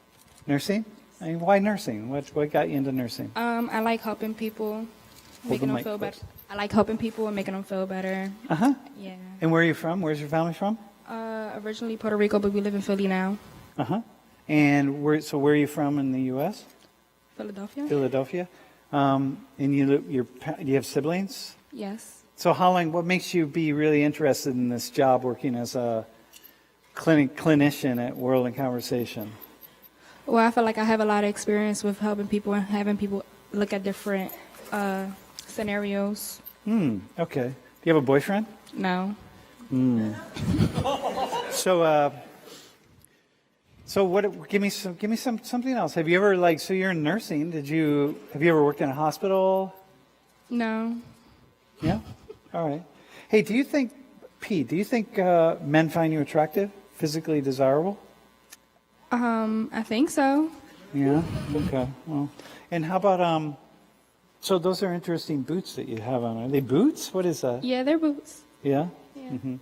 Nursing? I mean, why nursing? What got you into nursing? I like helping people, the making them mic, feel better. please. I like helping people and making them feel better. Uh huh. Yeah. And where are you from? Where's your family from? Originally Puerto Rico, but we live in Philly now. Uh huh. And where are you from in the U.S.? Philadelphia? Philadelphia. And do you have siblings? Yes. So what makes you be really interested in this job working as a clinician at World and Conversation? Well, I feel like I have a lot of experience with helping people and having people look at different scenarios. Okay. Do you have a boyfriend? No. So what? Give me something else. Have you ever so you're in nursing? Have you ever worked in a hospital? No. Yeah. All right. Hey, do you think men find you attractive, physically desirable? I think so. Yeah. Okay. Well, and how about so those are interesting boots that you have on. Are they boots? What is that? Yeah, they're boots. Yeah. Yeah. Mm-hmm.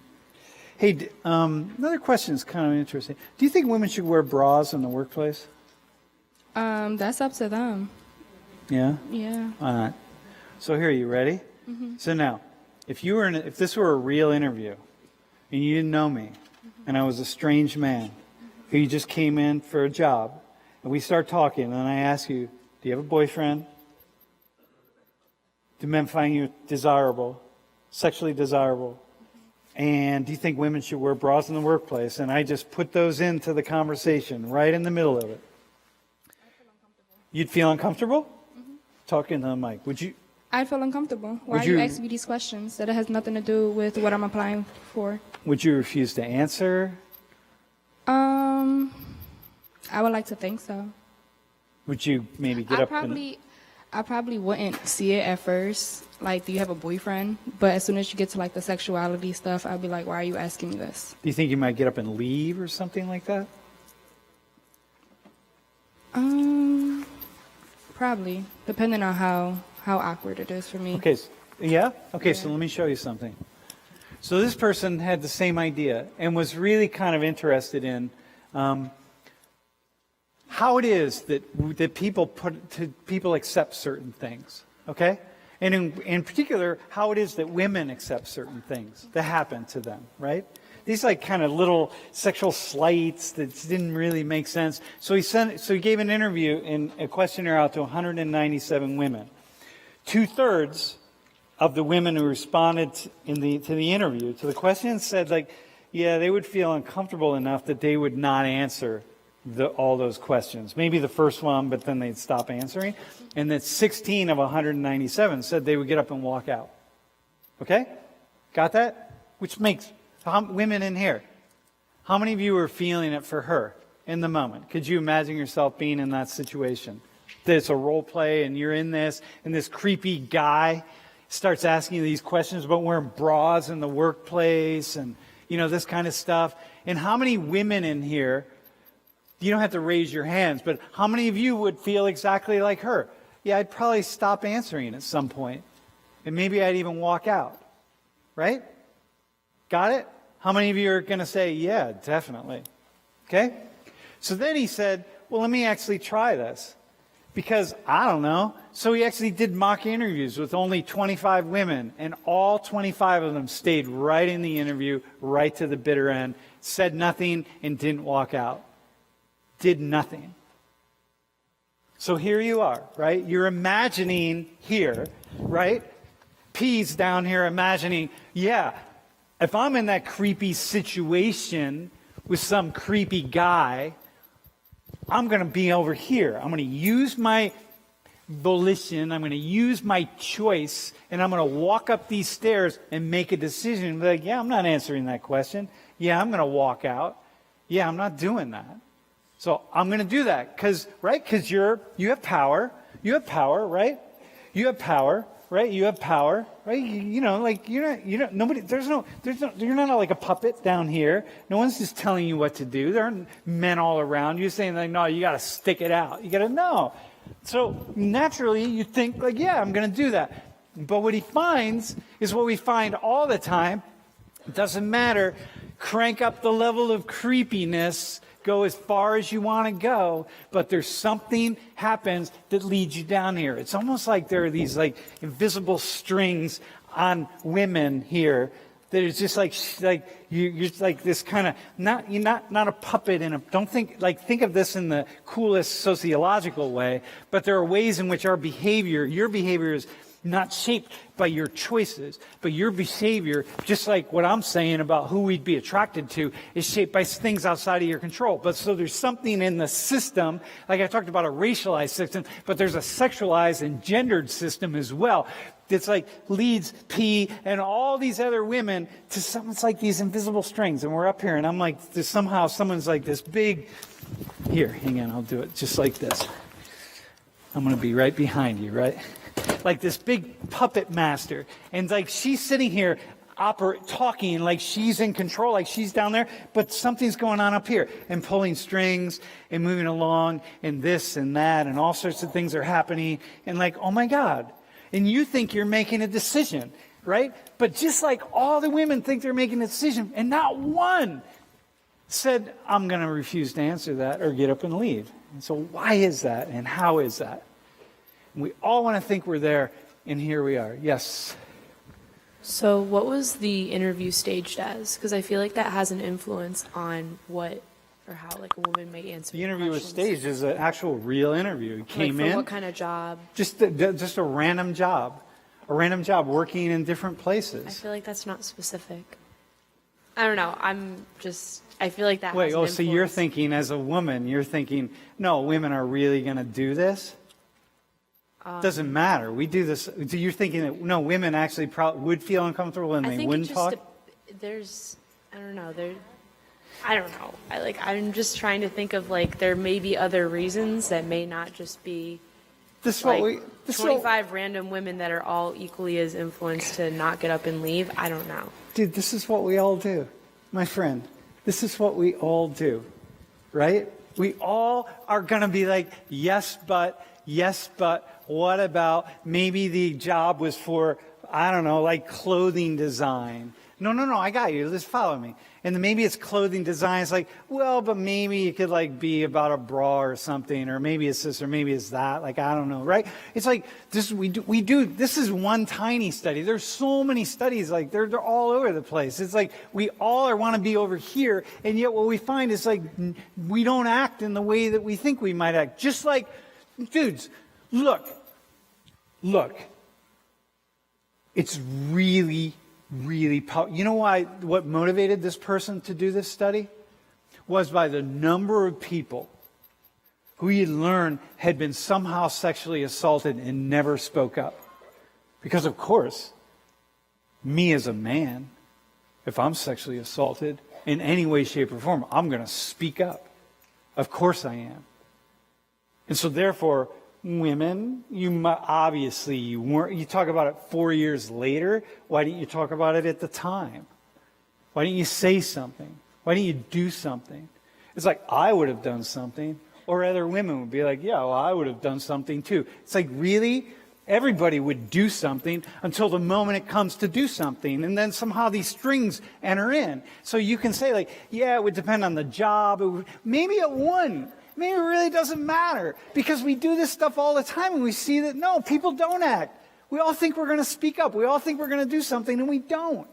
Hey, another question is kind of interesting. Do you think women should wear bras in the workplace? That's up to them. Yeah. Yeah. All right. So here, you ready? So now, if this were a real interview, and you didn't know me, and I was a strange man who just came in for a job, and we start talking, and I ask you, do you have a boyfriend? Do men find you desirable, sexually desirable? And do you think women should wear bras in the workplace? And I just put those into the conversation right in the middle of it. You'd feel uncomfortable? Talking to the mic. Would you? I'd feel uncomfortable. Why Would are you you- asking me these questions that it has nothing to do with what I'm applying for? Would you refuse to answer? I would like to think so. Would you maybe get up I probably wouldn't see it at first. Like, do you have a boyfriend? But as soon as you get to like the sexuality stuff, I'd be like, why are you asking me this? Do you think you might get up and leave or something like that? Probably, depending on how awkward it is for me. Okay. Yeah? Okay, so let me show you something. So this person had the same idea and was really kind of interested in how it is that people accept certain things. Okay? And in particular, how it is that women accept certain things that happen to them, right? These kind of little sexual slights that didn't really make sense. So he gave an interview in a questionnaire out to 197 women. 2/3 of the women who responded to the interview, to the question, said yeah, they would feel uncomfortable enough that they would not answer all those questions. Maybe the first one, but then they'd stop answering. And that 16 of 197 said they would get up and walk out. Okay? Got that? Which makes women in here. How many of you are feeling it for her in the moment? Could you imagine yourself being in that situation? That it's a role play and you're in this, and this creepy guy starts asking you these questions about wearing bras in the workplace and, this kind of stuff. And how many women in here, you don't have to raise your hands, but how many of you would feel exactly like her? Yeah, I'd probably stop answering at some point, and maybe I'd even walk out. Right? Got it? How many of you are going to say, yeah, definitely? Okay? So then he said, well, let me actually try this. Because, I don't know. So he actually did mock interviews with only 25 women, and all 25 of them stayed right in the interview, right to the bitter end, said nothing, and didn't walk out. Did nothing. So here you are, right? You're imagining here, right? P's down here imagining, yeah, if I'm in that creepy situation with some creepy guy, I'm going to be over here. I'm going to use my volition. I'm going to use my choice, and I'm going to walk up these stairs and make a decision. And be like, yeah, I'm not answering that question. Yeah, I'm going to walk out. Yeah, I'm not doing that. So I'm going to do that because you have power. You have power, right? You have power, right? You have power, right? You're not like a puppet down here. No one's just telling you what to do. There aren't men all around you saying no, you got to stick it out. You got to know. So naturally you think yeah, I'm going to do that. But what he finds is what we find all the time. It doesn't matter. Crank up the level of creepiness. Go as far as you want to go, but there's something happens that leads you down here. It's almost like there are these invisible strings on women here that is just you're like this kind of not a puppet in a. Don't think of this in the coolest sociological way, but there are ways in which your behavior is not shaped by your choices, but your behavior, just like what I'm saying about who we'd be attracted to, is shaped by things outside of your control. But so there's something in the system, like I talked about a racialized system, but there's a sexualized and gendered system as well. It's like leads P and all these other women to something. It's like these invisible strings, and we're up here, and I'm like, somehow someone's like this big. Here, hang on, I'll do it just like this. I'm going to be right behind you, right? Like this big puppet master, and like she's sitting here, talking like she's in control, like she's down there, but something's going on up here, and pulling strings and moving along, and this and that, and all sorts of things are happening, and like, oh my God. And you think you're making a decision, right? But just like all the women think they're making a decision, and not one said, I'm going to refuse to answer that or get up and leave. And so why is that, and how is that? And we all want to think we're there, and here we are. Yes? So what was the interview staged as? Because I feel like that has an influence on what or how like a woman may answer The interview was questions. staged as an actual real interview. It came like for in. what kind of job? Just a random job. A random job working in different I places. feel like that's not specific. I don't know. I feel like that Wait, has an so you're influence. thinking as a woman, you're thinking, no, women are really going to do this? Doesn't matter. We do this. So you're thinking that, no, women actually would feel uncomfortable and I they think wouldn't it talk? just I don't know. I don't know. I'm just trying to think of like there may be other reasons that may not just be This is like what we... This is what- 25 random women that are all equally as influenced to not get up and leave. I don't know. Dude, this is what we all do, my friend. This is what we all do, right? We all are going to be like, yes, but, what about maybe the job was for, I don't know, like clothing design. No, I got you. Just follow me. And then maybe it's clothing design. It's like, well, but maybe it could like be about a bra or something, or maybe it's this, or maybe it's that. Like, I don't know, right? It's like this. We do. This is one tiny study. There's so many studies. Like they're all over the place. It's like we all want to be over here, and yet what we find is like we don't act in the way that we think we might act. Just like, dudes, look. It's really powerful. You know why? What motivated this person to do this study was by the number of people who he learned had been somehow sexually assaulted and never spoke up. Because of course, me as a man, if I'm sexually assaulted in any way, shape, or form, I'm going to speak up. Of course I am. And so therefore, women, obviously you weren't. You talk about it 4 years later. Why didn't you talk about it at the time? Why didn't you say something? Why didn't you do something? It's like I would have done something, or other women would be like, yeah, well, I would have done something too. It's like, really? Everybody would do something until the moment it comes to do something, and then somehow these strings enter in. So you can say like, yeah, it would depend on the job. Maybe it wouldn't. Maybe it really doesn't matter, because we do this stuff all the time and we see that, no, people don't act. We all think we're going to speak up. We all think we're going to do something, and we don't.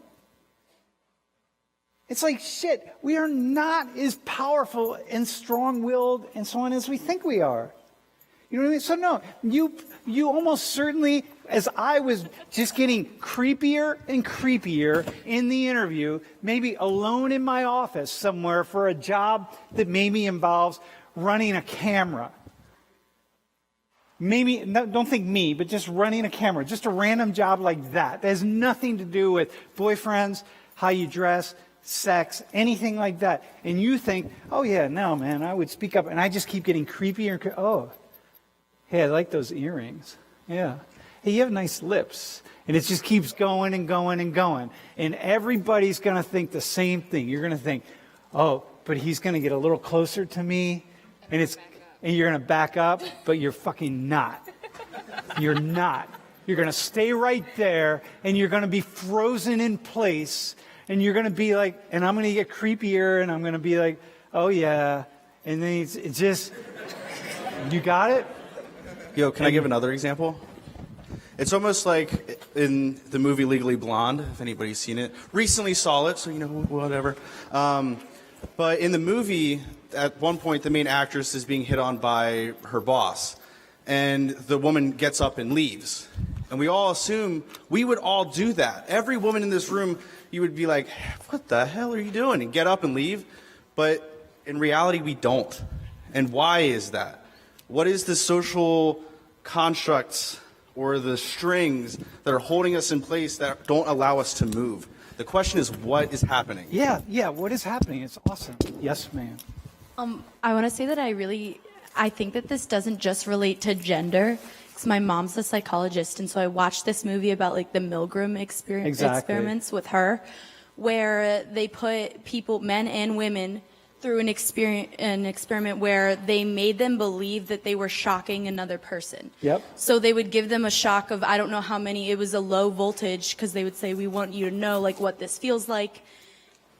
It's like, shit, we are not as powerful and strong-willed and so on as we think we are. You know what I mean? So no, you almost certainly, as I was just getting creepier and creepier in the interview, maybe alone in my office somewhere for a job that maybe involves running a camera. Maybe, don't think me, but just running a camera. Just a random job like that. That has nothing to do with boyfriends, how you dress, sex, anything like that. And you think, oh yeah, no man, I would speak up. And I just keep getting creepier and creepier. Oh, hey, I like those earrings. Yeah. Hey, you have nice lips. And it just keeps going and going and going. And everybody's going to think the same thing. You're going to think, oh, but he's going to get a little closer to me. And you're going to back up, but you're fucking not. You're not. You're going to stay right there, and you're going to be frozen in place, and you're going to be like, and I'm going to get creepier, and I'm going to be like, oh yeah. And then it's just, you got it? Yo, can I give another example? It's almost like in the movie Legally Blonde, if anybody's seen it. Recently saw it, so you know, whatever. But in the movie, at one point, the main actress is being hit on by her boss. And the woman gets up and leaves. And we all assume we would all do that. Every woman in this room, you would be like, what the hell are you doing? And get up and leave. But in reality, we don't. And why is that? What is the social constructs or the strings that are holding us in place that don't allow us to move? The question is, what is happening? Yeah, what is happening? It's awesome. Yes, ma'am. I want to say that I think that this doesn't just relate to gender. Because my mom's a psychologist, and so I watched this movie about like the Milgram experiments with her, where they put people, men and women, through an experiment where they made them believe that they were shocking another person. Yep. So they would give them a shock of, I don't know how many, it was a low voltage, because they would say, we want you to know like what this feels like.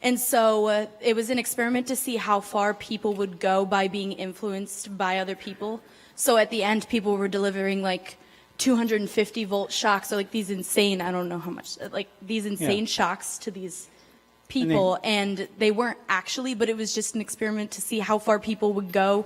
And so it was an experiment to see how far people would go by being influenced by other people. So at the end, people were delivering like 250 volt shocks, so like these insane, I don't know how much, like these insane shocks to these people, and they weren't actually, but it was just an experiment to see how far people would go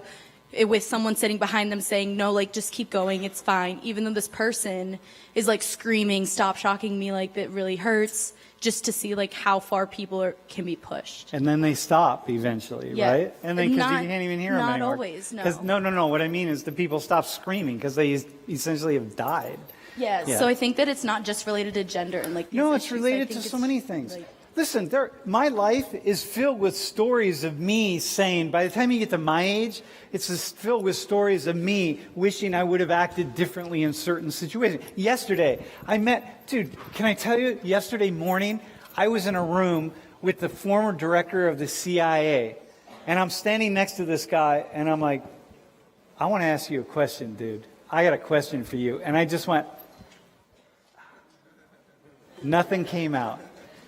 with someone sitting behind them saying, no, like just keep going, it's fine, even though this person is like screaming, stop shocking me, like that really hurts, just to see like how far people can be pushed. And then they stop eventually, Yeah. right? And then because you Not- can't even hear them not anymore. always, no. 'Cause- no. What I mean is the people stop screaming because they essentially have died. Yeah, Yeah. so I think that it's not just related to gender and like these No, it's issues. I related think to so it's, many things. like, Listen, my life is filled with stories of me saying, by the time you get to my age, it's just filled with stories of me wishing I would have acted differently in certain situations. Yesterday, dude, can I tell you, yesterday morning, I was in a room with the former director of the CIA, and I'm standing next to this guy, and I'm like, I want to ask you a question, dude. I got a question for you. And I just went, nothing came out.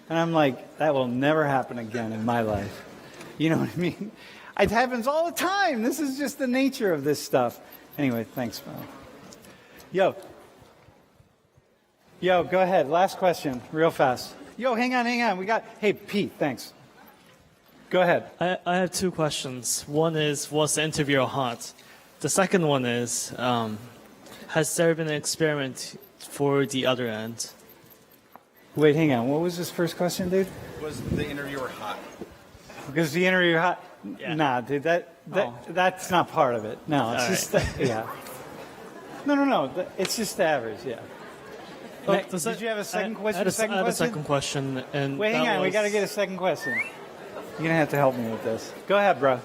And I'm like, that will never happen again in my life. You know what I mean? It happens all the time. This is just the nature of this stuff. Anyway, thanks, Mo. Yo, go ahead. Last question, real fast. Yo, hang on. Hey, Pete, thanks. Go ahead. I have two questions. One is, was the interviewer hot? The second one is, has there been an experiment for the other end? Wait, hang on. What was this first question, dude? Was the interviewer hot? Because the interviewer hot. Yeah. Nah, dude, that's not part of it. No, it's All just right. yeah. No. It's just average, yeah. Oh, Did you have a second question? I had a second question. And Wait, hang on. We got to get a second question. You're gonna have to help me with this. Go ahead, bro.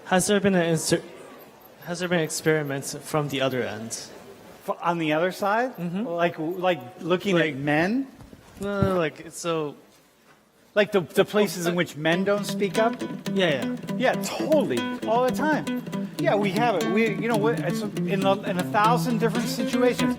Has there been experiments from the other end? On the other side, like looking at men, No, like so. like the places in which men don't speak up. Yeah. Totally, all the time. Yeah, we have it. It's in 1,000 different situations.